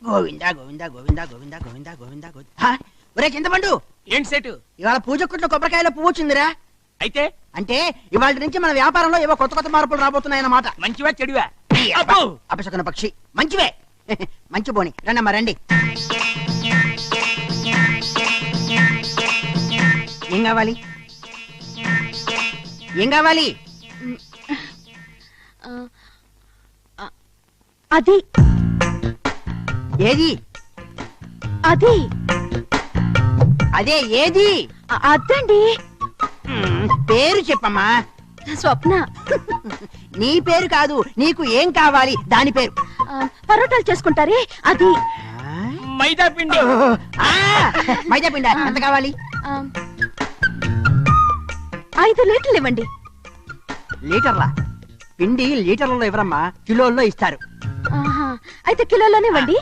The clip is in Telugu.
గోవింద గోవింద గోవింద గోవింద గోవింద గోవింద గోవింద. ఒరే చింతపండు, ఏంటి సేటు? ఇవాళ పూజ కొట్లో కొబ్బరికాయలో పువ్వు వచ్చిందిరా. అయితే అంటే ఇవాళ నుంచి మన వ్యాపారంలో ఏవో కొత్త కొత్త మార్పులు రాబోతున్నాయన్నమాట. మంచివా చెడువా? అపశకున పక్షి మంచివే. మంచి పోని రండమ్మా రండి. ఏం కావాలి? ఏం కావాలి? అది ఏది? అది అదే ఏది? అదండి. పేరు చెప్పమ్మా. స్వప్న. నీ పేరు కాదు, నీకు ఏం కావాలి దాని పేరు. పరోటాలు చేసుకుంటారే అది. మైదా పిండి. మైదా పిండి ఎంత కావాలి? 5 లీటర్లు ఇవ్వండి. లీటర్లా? పిండి లీటర్లలో ఇవ్వరమ్మా, కిలోల్లో ఇస్తారు. అయితే కిలోలోనే ఇవ్వండి.